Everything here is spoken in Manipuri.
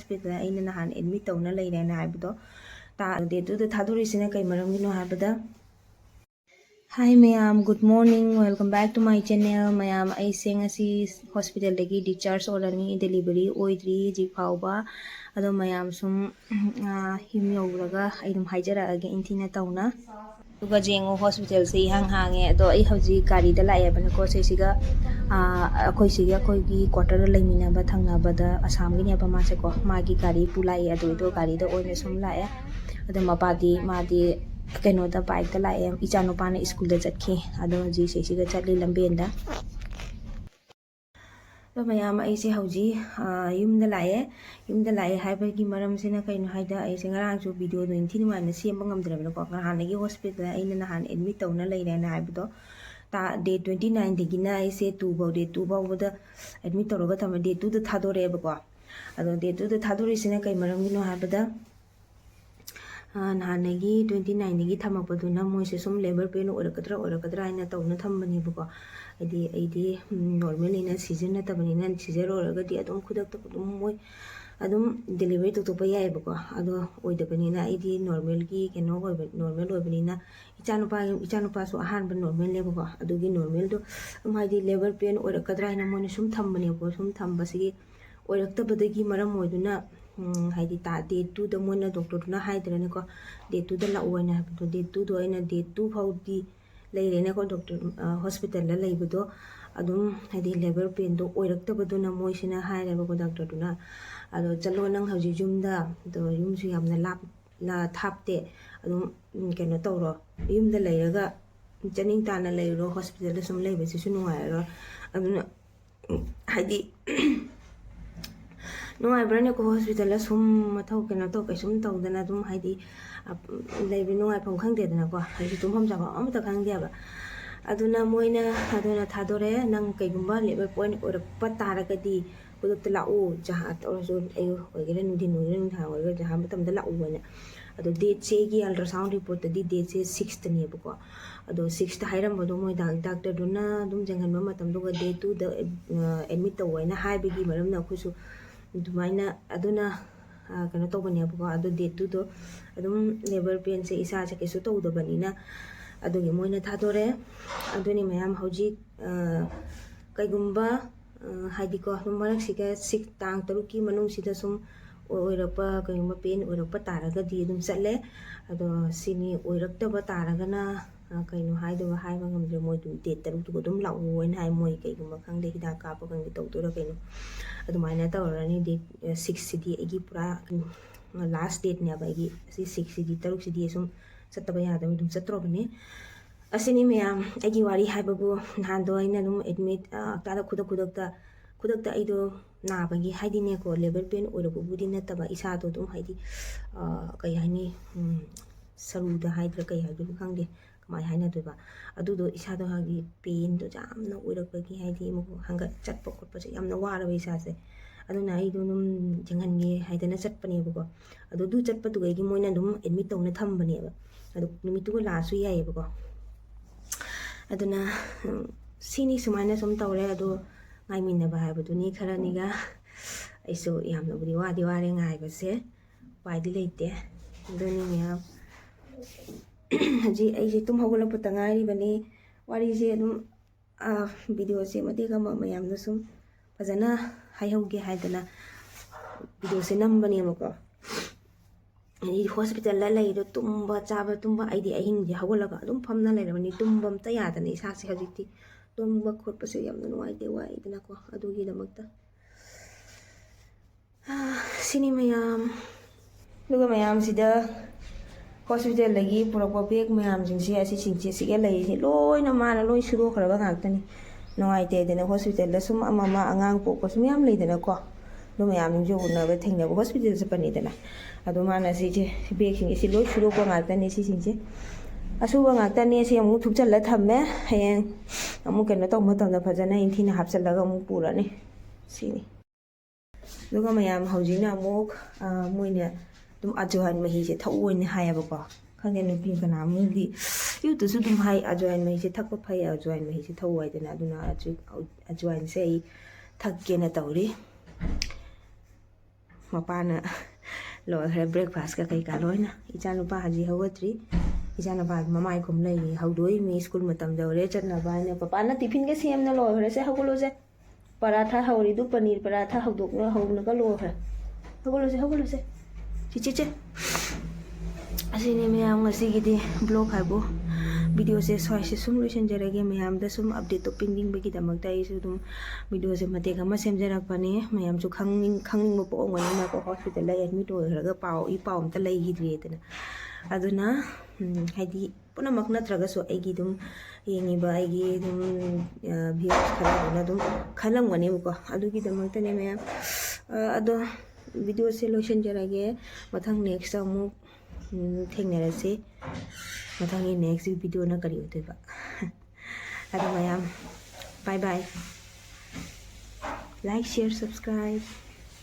hospital aina nahan admit tawna leirena haibdo ta date to the thadorisina kai maramgino haibada. Hi mayam, good morning. Welcome back to my channel. Mayam, I sing asi hospital dagi discharge orani delivery oidri ji phauba ado mayam sum him yowraga aidum haijara age intina tawna duga jengo hospital se hang hange ado ai hauji gari da lae bana ko se siga akoi siga koi gi quarter laimina ba thangna bada asam gi ne ba ma se ko magi gari pulai ado do gari da oine sum lae ado mapadi madi keno da bike da lae ichano pana school da chatki ado ji se siga chatli lambenda तो मैम ऐसे हौजी युम द लाए हाइबगी मरम सिना कइनो हाइदा ऐसे ngaraang जो वीडियो दो इंथि नुवाना सेम ngamdrabna ko हानगी हॉस्पिटल आइना नहान एडमिट तौना लेरेना हाइबदो ता डे 29 दगिना ऐसे 2 बाउ डे 2 बाउ बदा एडमिट तौरगा थम डे 2 द थादोरेबको अदो डे 2 द थादोरिसिना कइ मरमगिनो हाइबदा नानगी 29 दगी थमकपदुना मोइसे सुम लेबर पेन ओरकद्रा आइना तौना थमबनीबको आइदी नॉर्मल इना सीजन नतबनीना सीजर ओरगदी अदुम खुदक तदुम मोय अदुम डिलीवरी तोतोप यायबको अदो ओइदबनीना आइदी नॉर्मल की केनो नॉर्मल ओइबनीना इचानुपा सो अहानब नॉर्मल लेबको अदुगी नॉर्मल दो हाइदी लेबर पेन ओरकद्रा आइना मोने सुम थमबनीबको सुम थमबसिगी ओरक्तबदगी मरम ओइदुना हाइदी ता डे 2 द मोना डॉक्टर दुना हाइदरनेको डे 2 द लाओइना हाइबदो डे 2 दो आइना डे 2 फाउदी लेरेने को डॉक्टर हॉस्पिटल ला लेबदो अदुम हाइदी लेबर पेन दो ओइरक्तबदुना मोइसिना हाइरेबको डॉक्टर दुना अदो चलो नंग हौजी जुमदा दो युमसु यामना लाप ला थापते अदुम केनो तौरो युमदा लेरगा चनिंग ताना लेरो हॉस्पिटल ला सुम लेबसिसु नुवायरो अदुना हाइदी नुवाइब्रने को हॉस्पिटल ला सुम मथौ केनो तो कैसुम तौदना दुम हाइदी लेबि नुवाइफम खंगदेदना को हाइदी तुमफम जाबा अमता खंगदेबा अदुना मोइना अदुना थादोरे नंग कैगुम्बा लेबर पॉइंट ओरकपा तारगदी खुदक्ता लाओ जहा तौरसु अयु ओइगेरे नुदिन नुथा ओइगेरे जहा मतमदा लाओ वना अदो डेट से की अल्ट्रासाउंड रिपोर्ट तदी डेट से 6 तनेबको अदो 6 ता हाइरमबदो मोइ डॉक्टर दुना दुम जंगनबा मतमदोगा डे 2 द एडमिट तवैना हाइबगी मरमना खुसु दुमाइना अदुना कनो तौबनेबको अदो डे 2 दो अदुम लेबर पेन से इसा से केसु तौदबनीना अदुगी मोइना थादोरे अदुनि मयाम हौजी कैगुम्बा हाइदिको मरक सिगा 6 तांग तरुकी मनुंग सिदा सुम ओइरपा कैगुम्बा पेन ओइरपा तारगदी दुम चले अदो सिनी ओइरक्तबा तारगना कैनो हाइदो हाइबा ngamdre मोइ दुम डे तरुक दुगो दुम लाओइन हाइ मोइ कैगुम्बा खंगदे हिदा कापा खंगदे तौदोरा कैनो अदुमाइना तौरनी डे 6 सिदी एगी पुरा लास्ट डेट ने बागी 6 सिदी तरुक सिदी सुम चतबा यादम दुम चत्रोबनी असini मैम एगी वारी हाइबबु नादो आइना दुम एडमिट तादा खुदकता आइदो नाबगी हाइदिने को लेबर पेन ओरबुबुदी नतबा इसादो दुम हाइदी कई हाइनी सरुदा हाइद्रा कई हाइदु खंगदे कमाय हाइना दोबा अदुदो इसादो हागी पेन दो जामना ओरकबगी हाइदी मु हंगा चटप खोटपसे यामना वारबे इसासे अदुना आइदो दुम जंगनगे हाइदना चटपनेबको अदो दु चटपदुगैगी मोइना दुम एडमिट तौना थमबनेबा अदो नुमितुगो लासु यायबको अदुना सिनी सुमाइना सुम तौरे अदो ngaiminnaba haibaduni kharaniga aisu yamnabudi wadi ware ngaibase paidi leite aduni mya haji aije tum hogolapta tangai bani wari je adum video se madega mayamna sum fajana haihauge haidana video se nambani amako ani hospital la laido tumba chaba tumba aidi ahin je hogolaga adum famna lairabani tumbam ta yadani isa se hajikti tumba khotpase yamna nuaide waidana ko adugi damakta sini mayam duga mayam sida hospital lagi purokpa bag mayam jingsi asi singche sige lai loina mana loi suro kharaga ngaktani nuaide dena hospital la sum amama angang pokpa sum yam leidana ko do mayam jo unaba thengna hospital se pani dena adu mana si je bag sing si loi suro ko ngaktani si singche असूबा ngaktani se amu thukchalla thamme hayeng amu keno tawma tawna phajana inthina hapchallaga amu purani sini duga mayam haujina amuk moine dum ajohan mahi se thauoine hayabako khangge nupi kana mudi yu tu su dum hai ajohan mahi se thakpa phai ajohan mahi se thauwai dana aduna ajohan se thakke na tawri ꯃꯄꯥꯅ ꯂꯣꯏꯈ꯭ꯔꯦ ꯕ꯭ꯔꯦꯛꯐꯥꯁꯀ ꯀꯩꯀꯥ ꯂꯣꯏꯅ ꯏꯆꯥꯅꯨꯄꯥ ꯍꯧꯖꯤꯛ ꯍꯧꯒꯠꯇ꯭ꯔꯤ ꯏꯆꯥꯅꯨꯄꯥ ꯃꯃꯥꯏ ꯈꯨꯝ ꯂꯩꯔꯤ ꯍꯧꯗꯣꯛꯏꯃꯤ ꯁ꯭ꯀꯨꯜ ꯃꯇꯝ ꯌꯧꯔꯦ ꯆꯠꯅꯕ ꯍꯥꯏꯅ ꯄꯄꯥꯅ ꯇꯤꯐꯤꯟꯒ ꯁꯦꯝꯅ ꯂꯣꯏꯈ꯭ꯔꯦ ꯁꯦ ꯍꯧꯒꯠꯂꯨꯁꯦ ꯄꯔꯥꯊꯥ ꯍꯧꯔꯤꯗꯨ ꯄꯅꯤꯔ ꯄꯔꯥꯊꯥ ꯍꯧꯅꯒ ꯂꯣꯏꯈ꯭ꯔꯦ ꯍꯧꯒꯠꯂꯨꯁꯦ ꯆꯤꯆꯦ ꯑꯁꯤꯅꯤ ꯃꯌꯥꯝ ꯉꯁꯤꯒꯤꯗꯤ ꯕ꯭ꯂꯣഗ് ꯍꯥꯏꯕꯨ ꯚꯤꯗꯤꯑꯣꯁꯦ ꯁ꯭ꯋꯥꯏꯁꯦ ꯁꯨꯝ ꯂꯣꯏꯁꯤꯟꯖꯔꯒꯦ ꯃꯌꯥꯝꯗ ꯁꯨꯝ ꯑꯞꯗꯦꯠꯇꯣ ꯄꯤꯅꯤꯡꯕꯒꯤꯗꯃꯛꯇ ꯑꯩꯁꯨ ꯑꯗꯨꯝ ꯚꯤꯗꯤꯑꯣꯁꯦ ꯃꯇꯦꯛ ꯑꯃ ꯁꯦꯝꯖꯔꯛꯄꯅꯦ ꯃꯌꯥꯝꯁꯨ ꯈꯪꯅꯤꯡꯕ ꯄꯣꯛꯑꯝꯒꯅꯤꯅꯀꯣ ꯍꯣꯁꯄꯤꯇꯥꯜꯗ ꯑꯦꯗꯃꯤꯠ ꯑꯣꯏꯈ꯭ꯔꯒ ꯏ ꯄꯥꯎ ꯑꯝꯇ ꯂꯩꯈꯤꯗ꯭ꯔꯦꯗꯅ ꯑꯗꯨꯅ ꯍꯥꯏꯗꯤ ꯄꯨꯝꯅꯃꯛ ꯅꯠꯇ꯭ꯔꯒꯁꯨ ꯑꯩꯒꯤ ꯑꯗꯨꯝ ꯌꯦꯡꯉꯤꯕ ꯑꯩꯒꯤ ꯑꯗꯨꯝ ꯚꯤꯌꯨꯁ ꯈꯔꯗꯨꯅ ꯑꯗꯨꯝ ꯈꯜꯂꯝꯒꯅꯦꯕꯀꯣ ꯑꯗꯨꯒꯤꯗꯃꯛꯇꯅꯦ ꯃꯌꯥꯝ ꯑꯗꯣ ꯚꯤꯗꯤꯑꯣꯁꯦ ꯂꯣꯏꯁꯤꯟꯖꯔꯒꯦ ꯃꯊꯪ ꯅꯦꯛꯁꯇ ꯑꯃꯨꯛ ꯊꯦꯡꯅꯔꯁꯤ ꯃꯊꯪꯒꯤ ꯅꯦꯛꯁ ꯚꯤꯗꯤꯑꯣꯅ ꯀꯔꯤ ꯑꯣꯏꯗꯣꯏꯕ ꯑꯗꯣ ꯃꯌꯥꯝ ꯕꯥꯏ ꯕꯥꯏ ꯂꯥꯏꯛ ꯁꯤꯌꯔ ꯁꯕꯁꯀ꯭ꯔꯥꯏꯕ